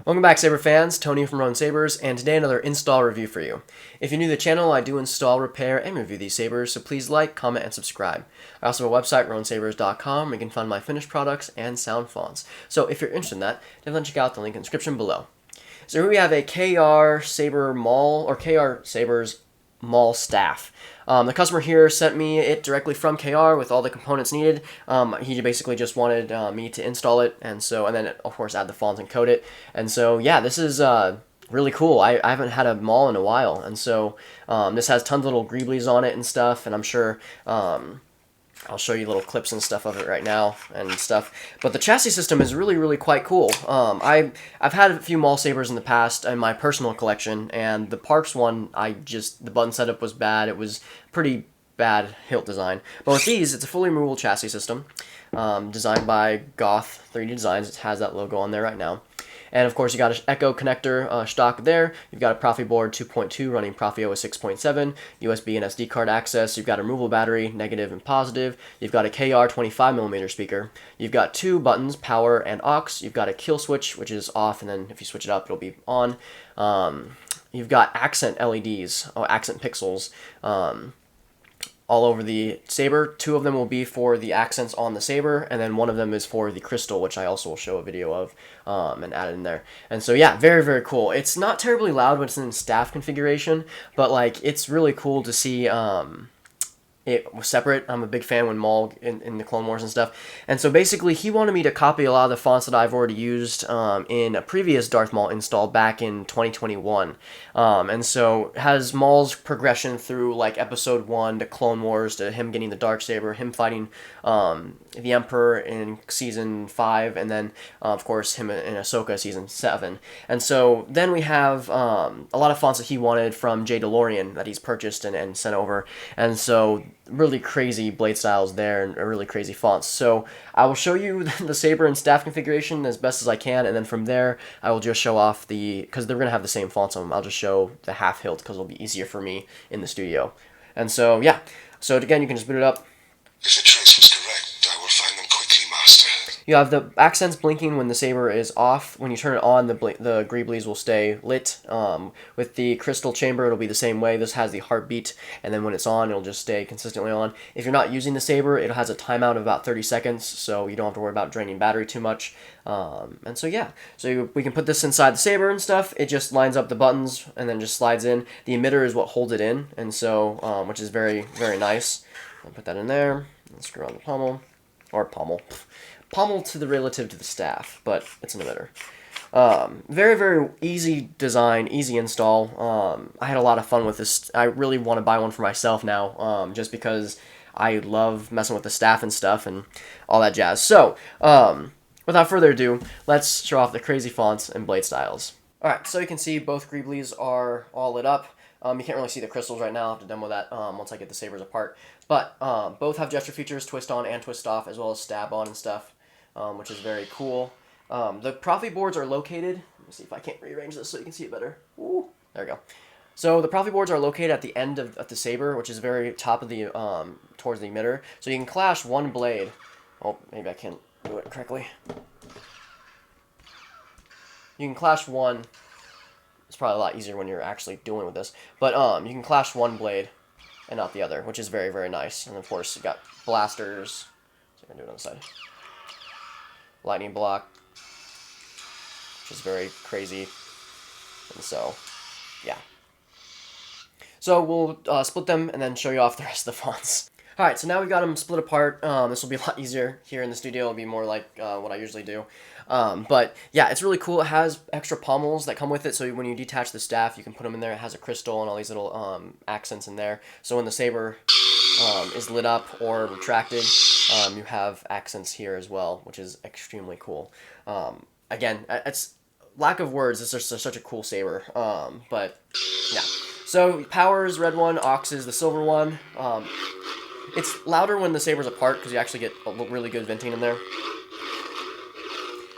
Welcome back, Saber fans. Tony from Rowan Sabers, and today another install review for you. If you're new to the channel, I do install, repair, and review these sabers, so please like, comment, and subscribe. I also have a website, RowanSabers.com, where you can find my finished products and sound fonts. So if you're interested in that, definitely check out the link in the description below. So here we have a KR Saber Maul, or KR Sabers Maul Staff. The customer here sent me it directly from KR with all the components needed. He basically just wanted me to install it, and then of course add the fonts and code it. And so yeah, this is really cool. I haven't had a Maul in a while, and so this has tons of little greeblies on it and stuff, and I'm sure I'll show you little clips and stuff of it right now and stuff. But the chassis system is really quite cool. I've had a few Maul Sabers in the past in my personal collection, and the Parks one, the button setup was bad. It was pretty bad hilt design. But with these, it's a fully removable chassis system, designed by Goth 3D Designs. It has that logo on there right now. And of course, you got an Echo connector, Shtok there. You've got a Proffieboard 2.2 running ProffieOS 6.7, USB and SD card access. You've got a removable battery, negative and positive. You've got a KR 25mm speaker. You've got two buttons, power and aux. You've got a kill switch, which is off, and then if you switch it up, it'll be on. You've got accent LEDs, accent pixels, all over the saber. Two of them will be for the accents on the saber, and then one of them is for the crystal, which I also will show a video of and add it in there. And so yeah, very cool. It's not terribly loud when it's in staff configuration, but like it's really cool to see it was separate. I'm a big fan when Maul in the Clone Wars and stuff. And so basically he wanted me to copy a lot of the fonts that I've already used in a previous Darth Maul install back in 2021. And so it has Maul's progression through like episode 1 to Clone Wars, to him getting the Darksaber, him fighting the Emperor in season 5, and then of course him in Ahsoka season 7. And so then we have a lot of fonts that he wanted from J. DeLorean that he's purchased and sent over. And so really crazy blade styles there and really crazy fonts. So I will show you the saber and staff configuration as best as I can, and then from there I will just show off because they're going to have the same fonts on them, I'll just show the half hilt because it'll be easier for me in the studio. And so yeah, so again, you can just boot it up. If the trace was correct, I will find them quickly, Master. You have the accents blinking when the saber is off. When you turn it on, the greeblies will stay lit. With the crystal chamber, it'll be the same way. This has the heartbeat, and then when it's on, it'll just stay consistently on. If you're not using the saber, it has a timeout of about 30 seconds, so you don't have to worry about draining battery too much. And so yeah, so we can put this inside the saber and stuff. It just lines up the buttons and then just slides in. The emitter is what holds it in, and so which is very nice. I'll put that in there. And screw on the pommel, or pommel to the relative to the staff, but it's an emitter. Very easy design, easy install. I had a lot of fun with this. I really want to buy one for myself now, just because I love messing with the staff and stuff and all that jazz. So, without further ado, let's show off the crazy fonts and blade styles. Alright, so you can see both greeblies are all lit up. You can't really see the crystals right now. I'll have to demo that once I get the sabers apart. But both have gesture features, twist on and twist off, as well as stab on and stuff, which is very cool. The Proffieboards are located. Let me see if I can't rearrange this so you can see it better. Ooh, there we go. So the Proffieboards are located at the end of the saber, which is very top of the towards the emitter. So you can clash one blade. Oh, maybe I can't do it correctly. You can clash one. It's probably a lot easier when you're actually dealing with this. But you can clash one blade and not the other, which is very nice. And of course, you got blasters. So I'm going to do it on the side. Lightning block, which is very crazy. And so, yeah. So we'll split them and then show you off the rest of the fonts. Alright, so now we've got them split apart. This will be a lot easier here in the studio. It'll be more like what I usually do. But yeah, it's really cool. It has extra pommels that come with it, so when you detach the staff, you can put them in there. It has a crystal and all these little accents in there. So when the saber is lit up or retracted, you have accents here as well, which is extremely cool. Again, it's lack of words. It's just such a cool saber. But yeah. So power is red one, aux is the silver one. It's louder when the saber's apart because you actually get a really good venting in there.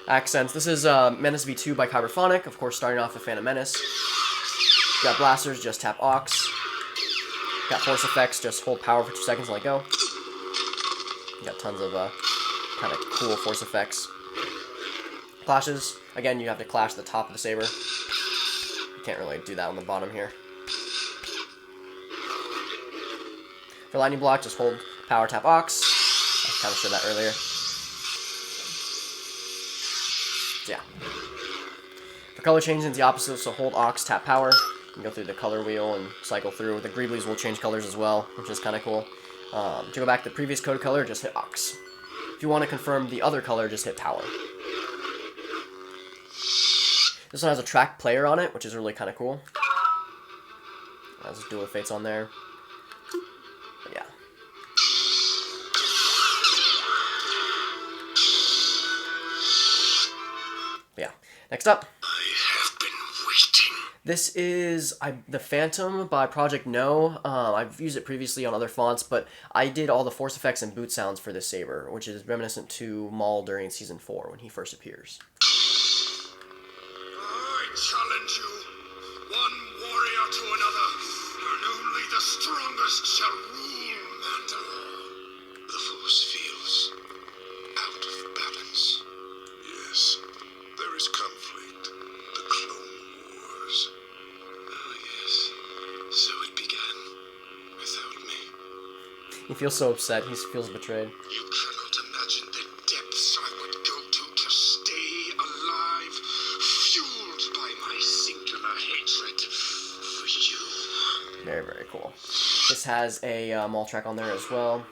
Accents. This is Menace V2 by Kyberphonic, of course starting off with Phantom Menace. Got blasters, just tap aux. Got force effects, just hold power for 2 seconds and let go. Got tons of kind of cool force effects. clashes. Again, you have to clash the top of the saber. You can't really do that on the bottom here. For lightning block, just hold power tap Ox. I kind of showed that earlier. So yeah. For color change, it's the opposite, so hold Ox, tap power. You can go through the color wheel and cycle through. The Greeblies will change colors as well, which is kind of cool. To go back to the previous code color, just hit Ox. If you want to confirm the other color, just hit power. This one has a track player on it, which is really kind of cool. Has Duel of Fates on there. But yeah. But yeah. Next up. This is the Phantom by Project No. I've used it previously on other fonts, but I did all the force effects and boot sounds for this saber, which is reminiscent to Maul during Season 4 when he first appears. I challenge you, one warrior to another, and only the strongest shall rule Mandalore. The force feels out of balance. Yes, there is conflict. The Clone Wars. Ah, yes. So it began without me. He feels so upset. He feels betrayed. You cannot imagine the depths I would go to stay alive, fueled by my singular hatred for you. Very, very cool. This has a Maul track on there as well.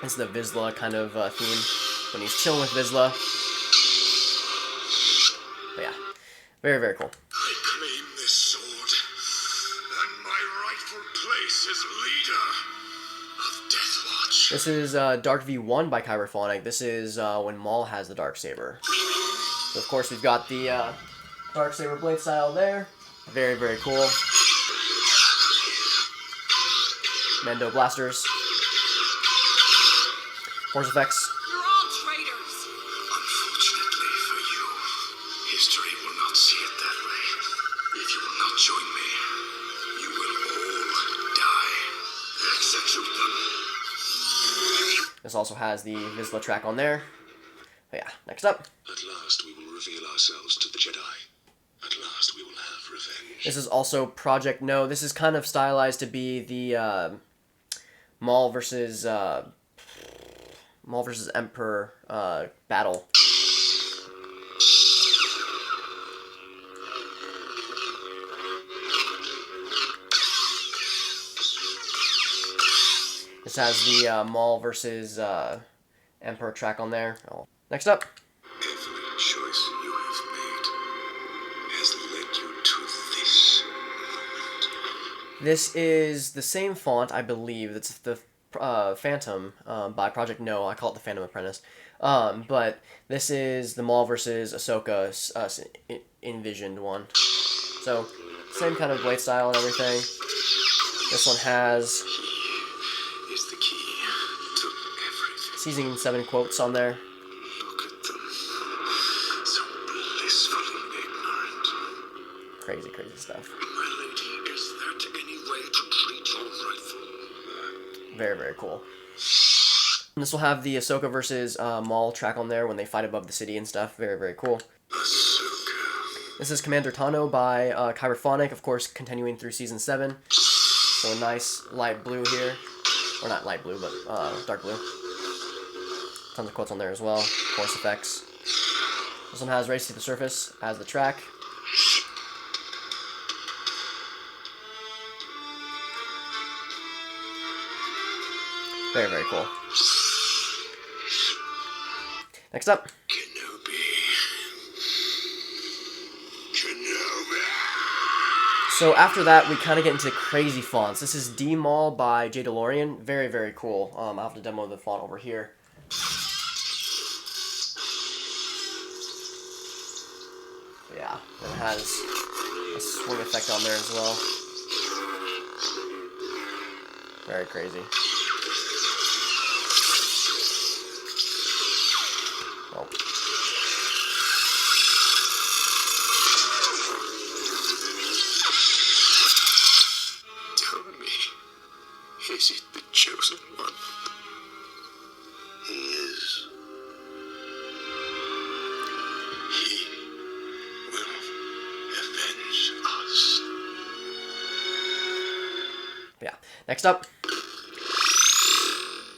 It's the Vizsla kind of theme when he's chilling with Vizsla. But yeah, very, very cool. I claim this sword, and my rightful place is leader of Deathwatch. This is Dark V1 by KR. This is when Maul has the Darksaber. So of course we've got the Darksaber blade style there. Very, very cool. Mando blasters. Force effects. You're all traitors. Unfortunately for you, history will not see it that way. If you will not join me, you will all die. Execute them. This also has the Vizsla track on there. But yeah, next up. At last we will reveal ourselves to the Jedi. At last we will have revenge. This is also Project No. This is kind of stylized to be the Maul versus Emperor battle. This has the Maul versus Emperor track on there. Oh. Next up. Every choice you have made has led you to this moment. This is the same font, I believe. It's the Phantom by Project No. I call it the Phantom Apprentice. But this is the Maul versus Ahsoka envisioned one. So, same kind of blade style and everything. This one has He is the key to everything. Season 7 quotes on there. Look at them. So blissfully ignorant. Crazy, crazy stuff. My lady, is there any way to treat your rightful? Very, very cool. And this will have the Ahsoka versus Maul track on there when they fight above the city and stuff. Very, very cool. Ahsoka. This is Commander Tano by KR, of course, continuing through Season 7. So a nice light blue here. Or not light blue, but dark blue. Tons of quotes on there as well. Force effects. This one has Race to the Surface as the track. Very, very cool. Next up. Kenobi. So after that, we kind of get into crazy fonts. This is D Maul by J DeLorean. Very, very cool. I'll have to demo the font over here. Yeah, it has a swing effect on there as well. Very crazy. Oh. Tell me, is it the chosen one? He is. Next up,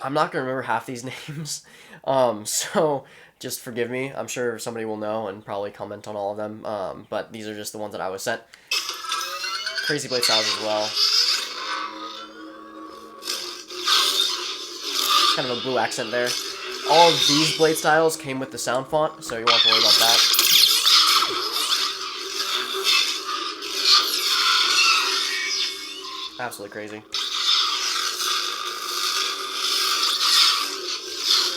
I'm not going to remember half these names, so just forgive me. I'm sure somebody will know and probably comment on all of them, but these are just the ones that I was sent. Crazy blade styles as well. Kind of a blue accent there. All of these blade styles came with the sound font, so you won't have to worry about that. Absolutely crazy.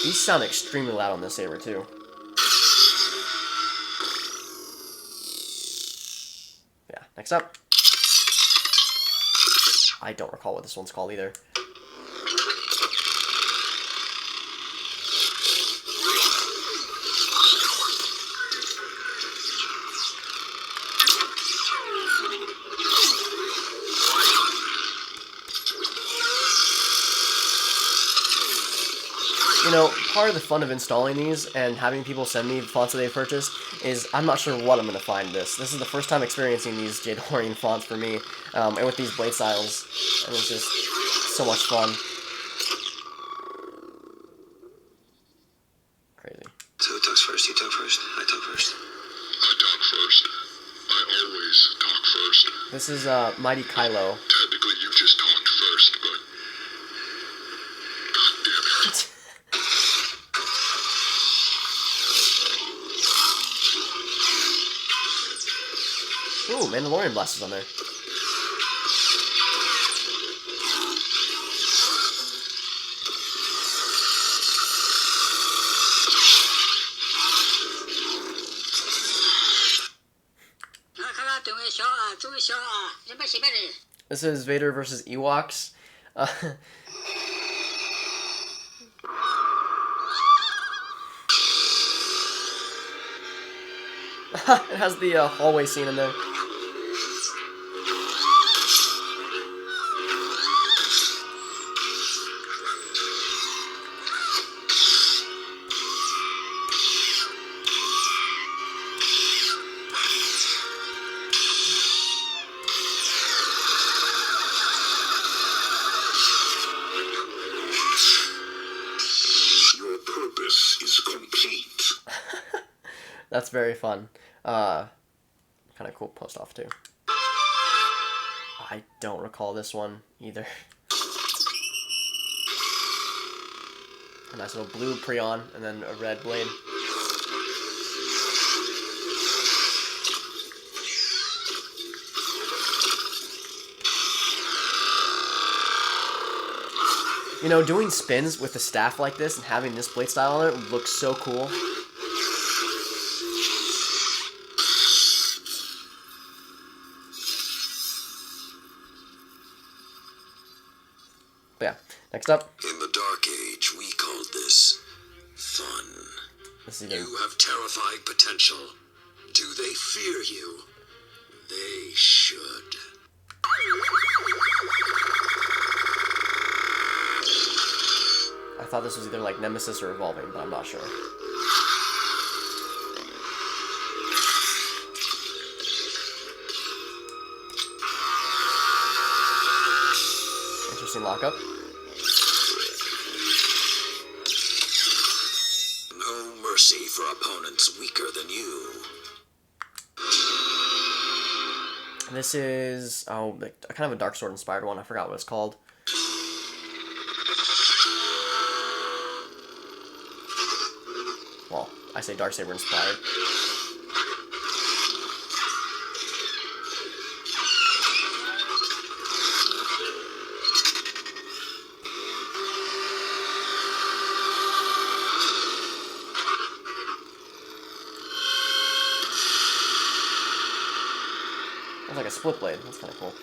These sound extremely loud on this saber too. Yeah, next up. I don't recall what this one's called either. You know, part of the fun of installing these and having people send me fonts that they've purchased is I'm not sure what I'm going to find this. This is the first time experiencing these Jadorian fonts for me, and with these blade styles, and it's just so much fun. Crazy. So who talks first? You talk first? I talk first. I talk first. I always talk first. This is Mighty Kylo. Technically, you just talked first, but... God damn it. Ooh, Mandalorian blasters on there. This is Vader versus Ewoks. It has the hallway scene in there. Your purpose is complete. That's very fun. Kind of cool post off too. I don't recall this one either. A nice little blue Prion and then a red blade. You know, doing spins with the staff like this and having this blade style on it looks so cool. But yeah, next up. In the Dark Age, we called this fun. This is even... You have terrifying potential. Do they fear you? They should. I thought this was either like Nemesis or Evolving, but I'm not sure. Interesting lockup. No mercy for opponents weaker than you. This is, oh, kind of a Dark Sword inspired one. I forgot what it's called. Well, I say Darksaber inspired. It's like a split blade. That's kind of cool.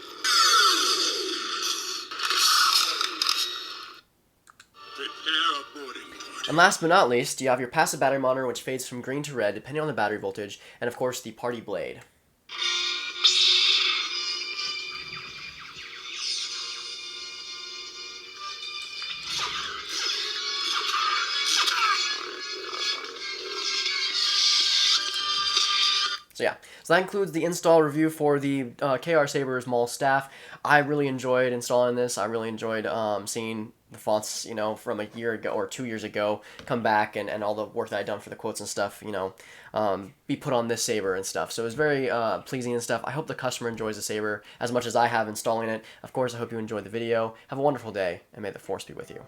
And last but not least, you have your passive battery monitor, which fades from green to red depending on the battery voltage, and of course the party blade. So yeah, so So that includes the install review for the KR Maul Staff. I really enjoyed installing this. I really enjoyed seeing the fonts, you know, from a year ago or 2 years ago come back, and all the work that I'd done for the quotes and stuff, you know, be put on this saber and stuff. So it was very pleasing and stuff. I hope the customer enjoys the saber as much as I have installing it. Of course, I hope you enjoyed the video. Have a wonderful day, and may the Force be with you.